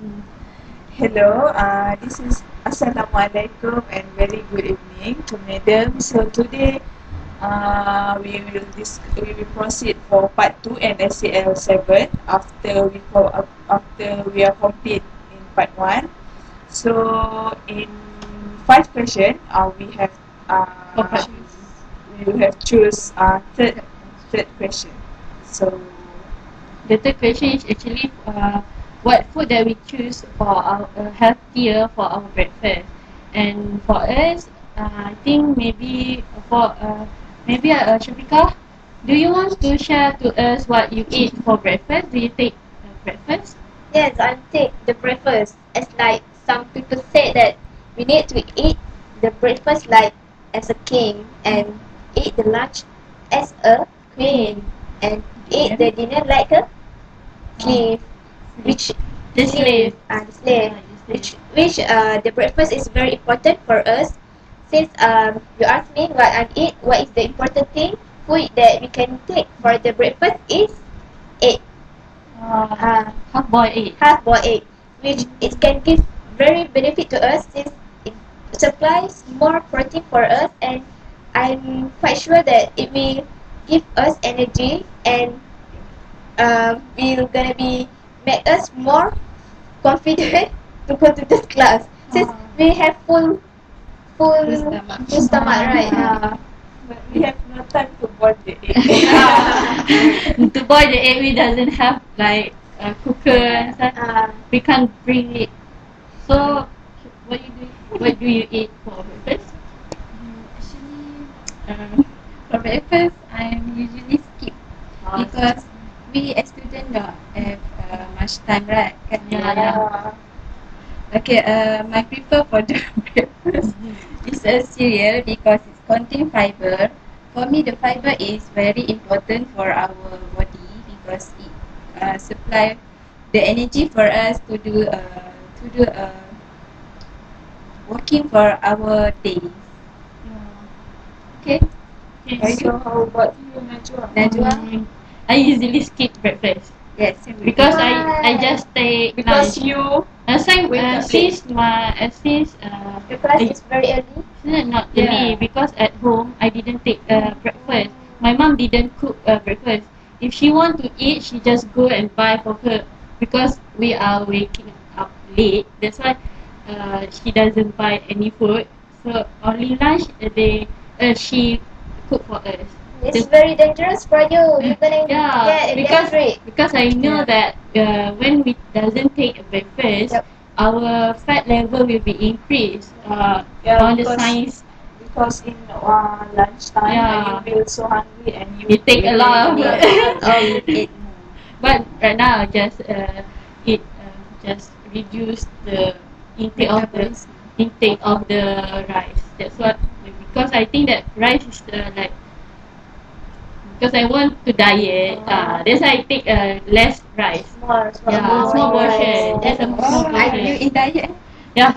Hello, this is Assalamualaikum and very good evening to Madam. So today, we will proceed for part 2 and SCL 7 after we are complete in part 1. So in 5 question, uh, we will have choose third question. So The third question is actually what food that we choose for our healthier for our breakfast. And for us, I think maybe Shafika, do you want to share to us what you eat for breakfast? Do you take breakfast? Yes, I take the breakfast as like some people say that we need to eat the breakfast like as a king and eat the lunch as a queen and eat the dinner like a slave, which The slave. the slave, which the breakfast is very important for us. Since you asked me what I eat, what is the important thing food that we can take for the breakfast is egg. Half-boiled egg. Half-boiled egg, which it can give very benefit to us since it supplies more protein for us, and I'm quite sure that it will give us energy and will gonna be make us more confident to go to this class since we have full stomach, right? but we have no time to boil the egg. To boil the egg, we doesn't have like a cooker and stuff. We can't bring it. So, what do you eat for breakfast? Actually, for breakfast, I'm usually skip because we as student don't have much time, right? Kan? Okay, my prefer for the breakfast is a cereal because it contain fiber. For me, the fiber is very important for our body because it supply the energy for us to do working for our days. Okay. So how about you, Najwa? I usually skip breakfast Yes. because I just take Because lunch. you Since wake up since The class is very early. not really because at home I didn't take breakfast. My mom didn't cook breakfast. If she want to eat, she just go and buy for her because we are waking up late. That's why she doesn't buy any food. So only lunch she cook for us. It's very dangerous for you. You're gonna get dehydrated. Because I know that when we doesn't take a breakfast, our fat level will be increased. On the science, because in lunchtime Yeah. you feel so hungry and you take a lot of Eat But right now, just just reduce the intake of the rice. That's what because I think that rice is because I want to diet. That's why I take less rice. Small portion. Just a small Are you portion. in diet? Yeah,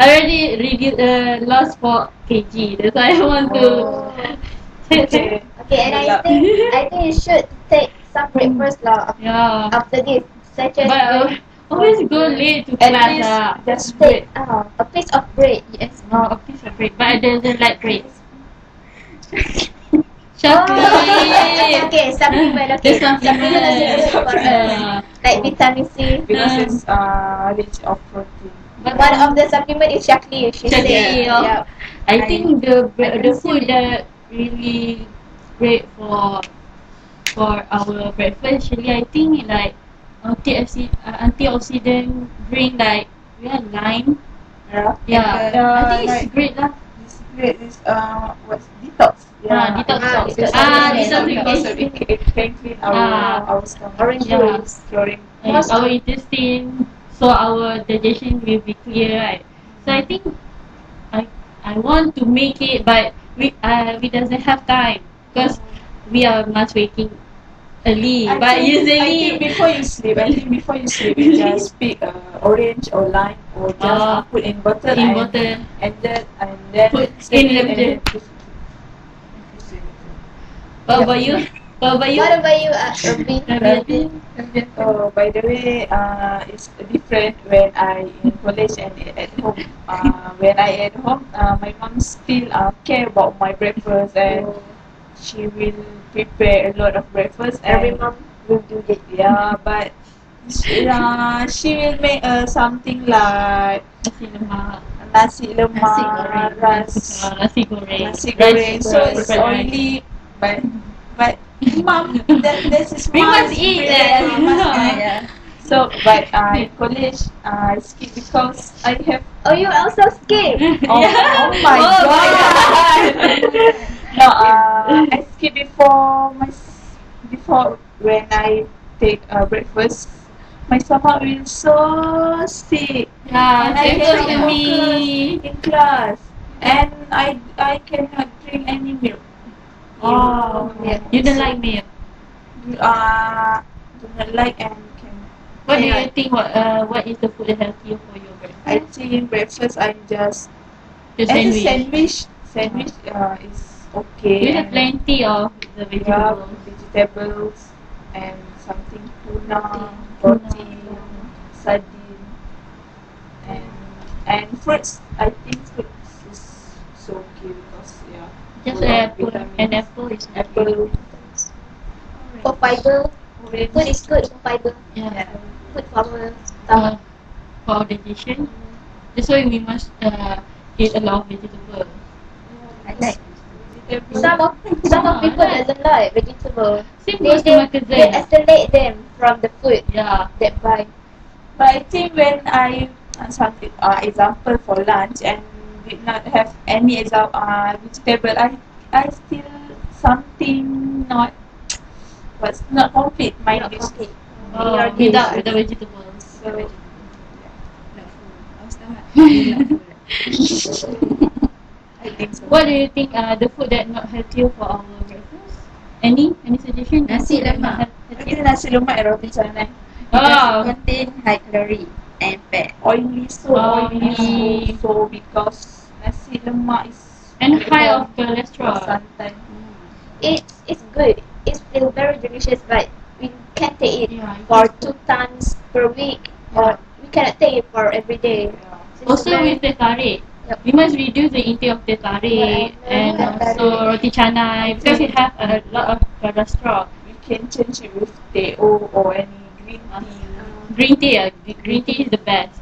I already lost 4 kg. That's why I want to. Okay. Okay, and I think you should take some breakfast lah Yeah, after this, such as but I always go late to At class. least just take a piece of bread. Yes. No, a piece of bread, but I don't like bread. Oh, Chocolate. okay, supplement. Okay, The supplement. is good for us. Like vitamin C. because it's rich of protein. But One of the supplement is Shakli. She said, Shakli, yeah. I think the can food that really great for our breakfast actually I think like antioxidant drink like lime. Yeah. I think it's like great lah. This great is what's detox. Detox. Because Detox. it can clean our stomach. Orange Yeah. juice. Curing. Our intestine, so our digestion will be clear, right? So I think I want to make it, but we doesn't have time because we are much waking early. But I usually think before you sleep, you just pick orange or lime or just put in bottle and then Put steam in it the- and then What about you? What about you? What about you, Robin? Rabi? Oh, by the way, it's different when I in college and at home. When I at home, my mom still care about my breakfast and she will prepare a lot of breakfast. Every And mom will do that. yeah, but she will make something like Nasi lemak. nasi lemak, Nasi goreng. Nasi goreng. nasi goreng. So Rice, it's fried rice. only, but mom, that is We mom's must eat favorite. that. Must Yeah. eat. Yeah. So, but in college, I skip because I have. Oh, you also skip? Oh, Yeah. oh my Oh my god! No, I skip before when I take breakfast. My stomach will so sick. Yeah, And I same cannot goes with me. focus in class, and I cannot drink any milk. Oh, Yeah. you don't like milk. Do not like and can. What do Yeah. you think? What is the food healthier for your breakfast? I think breakfast I just The as a sandwich. sandwich is okay. You have and plenty of the yeah, vegetables. vegetables and something tuna, Protein. protein, sardine, and fruits. I think fruits is so okay because Just full of apple. vitamins. An apple is Apple, For fiber, orange. food is good for fiber. Yeah. Good for our Uh, stomach. for digestion. That's why we must eat a lot of vegetables. I like. Vegetable. Some of people right. doesn't like vegetable. Same goes to my They cousin. isolate them from the food Yeah. that buy. But I think when I something example for lunch and did not have any vegetable, I still something not was not complete my Not dish. complete. Oh, Your dish. without the vegetables. So Not full. Our stomach is not full. I think so. What do you think the food that not healthier for our breakfast? Any suggestion? Nasi Food that lemak. not I healthier? think nasi lemak and roti canai. Because Oh. it contain high calorie and fat. Oily, so Oily. oily, so because nasi lemak is And good high for- of cholesterol. for sometimes. It's good. It's still very delicious, but we can take it Yeah. for 2 times per week, or we cannot take it for every day. Yeah. So it's Also very- with teh tarik. Yep. We must reduce the intake of teh tarik Yeah, and teh tarik. also roti canai because it have a lot of cholesterol. We can change it with teh or any green tea. Green tea, green tea is the best.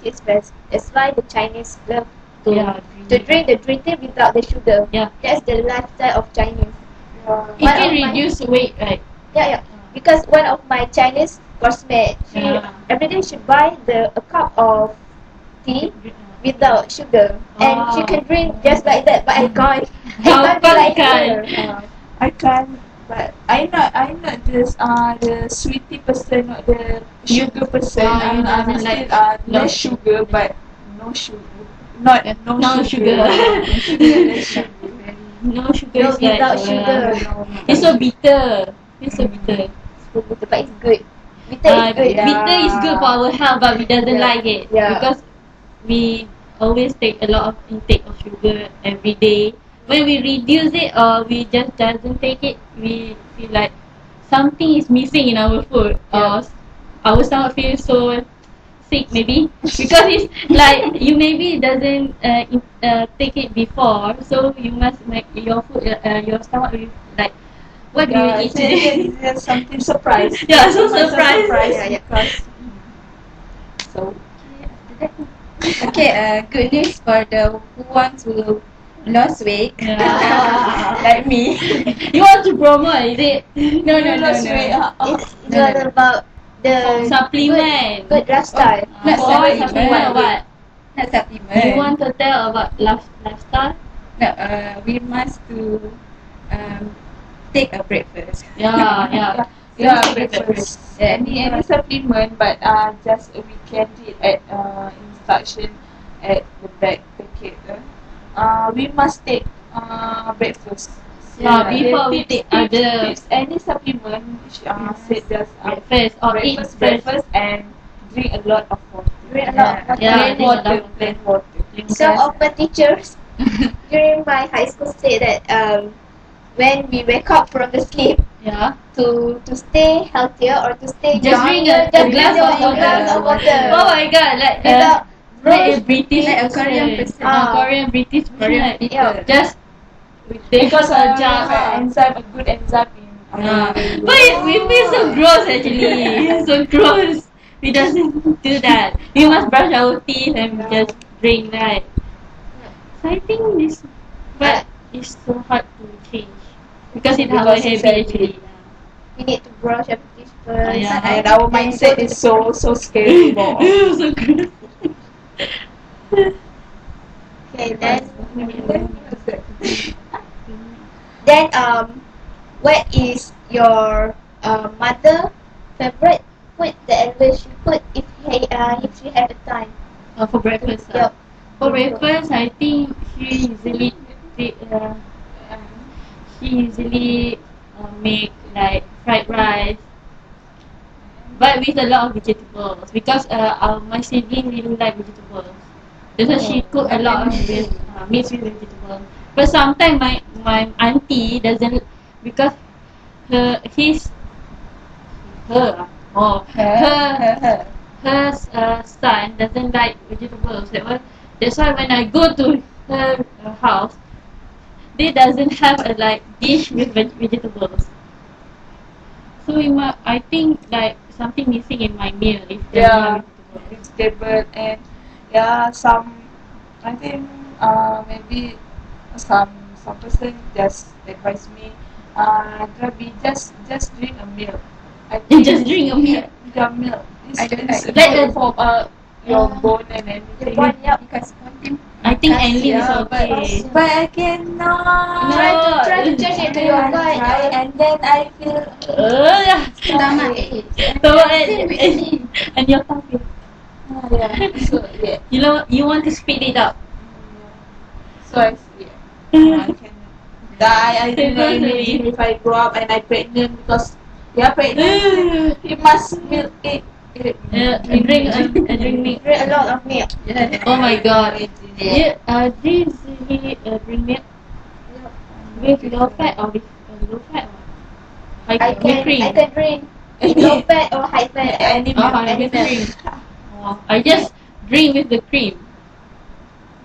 It's best. That's why the Chinese love to Yeah, to drink the green tea without the sugar. Yeah. That's the lifestyle of Chinese. It One can of my- reduce weight, right? Yeah. Because one of my Chinese classmates, she Yeah. every day she buy a cup of tea without sugar, and she Oh. can drink just like that. But I can't. How I can't be come like can't? her. I can't, but I'm not this the sweetie person, not the sugar person. you I'm doesn't still like less sugar, but no sugar. Not no, No sugar. less sugar. No sugar No, is like without sugar. It's so bitter. It's so bitter. But it's good. Bitter is good. yeah. Bitter is good for our health, but we doesn't Yeah. like it Yeah. because we always take a lot of intake of sugar every day. When we reduce it or we just doesn't take it, we feel like something is missing in our food, or our stomach feels so sick maybe because it's like you maybe doesn't take it before, so you must make your food your stomach will like, what do you eat today? It's something surprise. Yeah, so It's a surprise. Yeah. because so Okay, good news for the who want to lose weight. Yeah. Like me. You want to promote, is it? No. It's No. all about the Supplement. good lifestyle. Not Oh, supplement. what? Not supplement. You want to tell about lifestyle? No, we must to take a breakfast. Yeah. yeah, Take a breakfast. Yeah. Any supplement, but just we can read at instruction at the back packet. We must take breakfast. Yeah, before we take other If any supplement, said just breakfast or eat breakfast and drink a lot of water. Drink a lot of water. Yeah, Plain drink a lot water, of plain water. Some of my teachers during my high school say that when we wake up from the sleep Yeah. to stay healthier or to stay Just drink younger, a glass of water. glass of water. Oh my god, Without like a rush, British like a Korean person. Korean British person, Korean like, people. Yeah. just they Because have a jar. enzyme, a good enzyme in But we feel so gross actually. So gross. We doesn't do that. We must brush our teeth and just drink, right? So I think this, but it's so hard to change because it's our Because it's habit habit. actually. we need to brush our teeth first. Yeah. And our mindset is so scary about So gross. Okay, then what is your mother favorite food that will she put if she have a time? For breakfast. Yup. For breakfast, I think she usually make like fried rice, but with a lot of vegetables because my sibling really like vegetables. That's why she cook a lot of mixed with vegetables. But sometimes my auntie doesn't because her his her oh her son doesn't like vegetables. That's why when I go to her house, they doesn't have a like dish with vegetables. So I think like something missing in my meal if there's no vegetables. vegetable and I think maybe some person just advise me Gabi just drink a milk. I think Just drink a milk. the milk is I don't it's like good for your bone and Your everything. bone, yup. Because contain I think Enlil is Yeah, okay. but I cannot. Try to change it to your bone. And then I feel stomach ache. So and your tongue feel. so yeah. You know you want to speed it up. So I can die. I don't know imagine if I grow up and I pregnant because pregnant. You must milk it. Drink milk. Drink a lot of milk. Oh my god. Yeah, do you usually drink milk with low fat or with low fat or I with cream? can drink low fat or high fat. Any Oh, milk, with any cream. Oh, I just drink with the cream.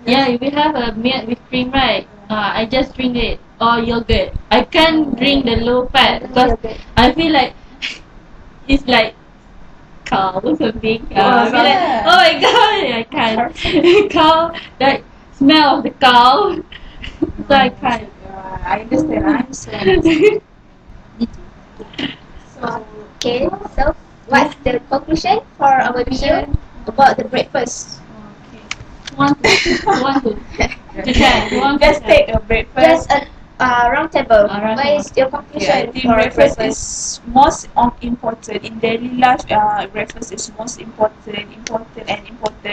Yeah, if we have a milk with cream, right? I just drink it or yogurt. I can't drink the low fat because I feel like it's like cow or something. I feel like, oh my god, I can't. Cow, that smell of the cow. So I can't. I understand. I'm sorry. So Okay, so what's the conclusion for our video about the breakfast? Who want to share? Who want to just share? take a breakfast. Just a round table. Round What is your I conclusion think for breakfast breakfast? is most important in daily life. Breakfast is most important.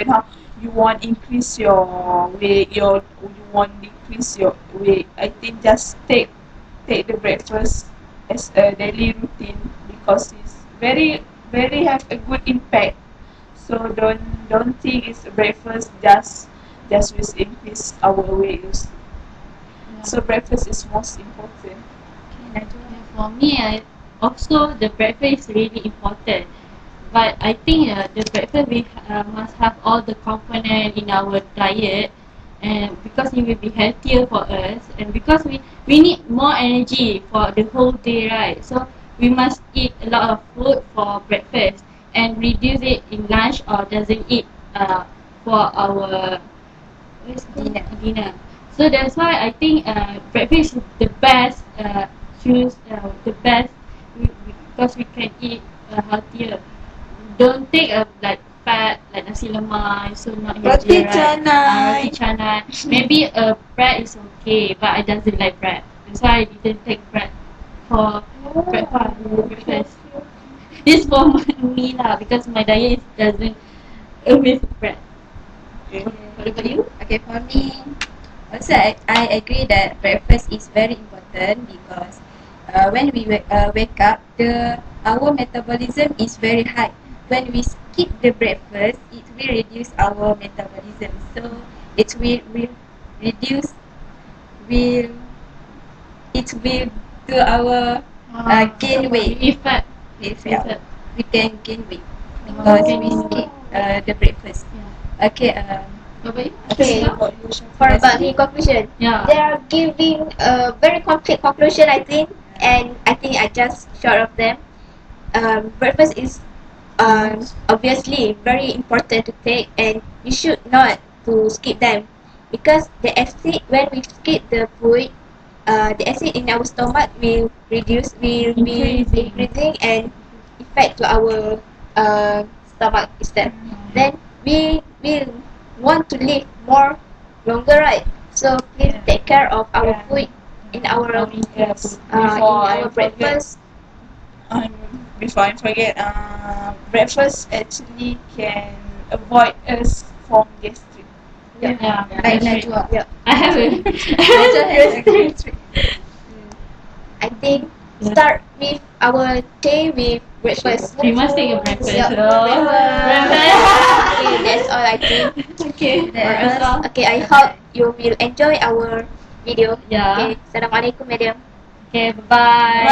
How you want increase your weight, you want decrease your weight. I think just take the breakfast as a daily routine because it's very have a good impact. So don't think it's breakfast just will increase our weight. So breakfast is most important. For me, also the breakfast is really important. But I think the breakfast we must have all the component in our diet, and because it will be healthier for us, and because we need more energy for the whole day, right? So we must eat a lot of food for breakfast and reduce it in lunch or doesn't eat for our dinner. So that's why I think breakfast is the best the best because we can eat healthier. Don't take like fat like nasi lemak, so not healthy, Roti canai. Roti canai. Maybe bread is okay, but I doesn't like bread. That's why I didn't take bread for breakfast. This for me lah because my diet doesn't with bread. Okay. What about you? Okay, for me, also I agree that breakfast is very important because when we wake up, our metabolism is very high. When we skip the breakfast, it will reduce our metabolism. So it will reduce will it will do our gain weight. Effect. Effect. We can gain weight because we skip the breakfast. Okay. What about you? Okay. About you, Syafiq. For about the conclusion, Yeah. they are giving a very complete conclusion, I think, and I think I just short of them. Breakfast is obviously very important to take, and you should not to skip them because the acid when we skip the food, the acid in our stomach will reduce, will be Increasing. increasing and effect to our stomach itself. Then we will want to live more longer, right? So please take care of our Yeah. food in our Yes. in Before I our forget, breakfast. before I forget, breakfast actually can avoid us from gastric. Yeah. Like Gastric. Najwa. Yeah. I haven't. Najwa has a gastric. I think start with our day with breakfast. We must take a breakfast. Yeah. Oh. Okay, that's all I think. Okay. That's all. Okay, I hope you will enjoy our video. Yeah. Okay, Assalamualaikum, madam. Okay. Bye.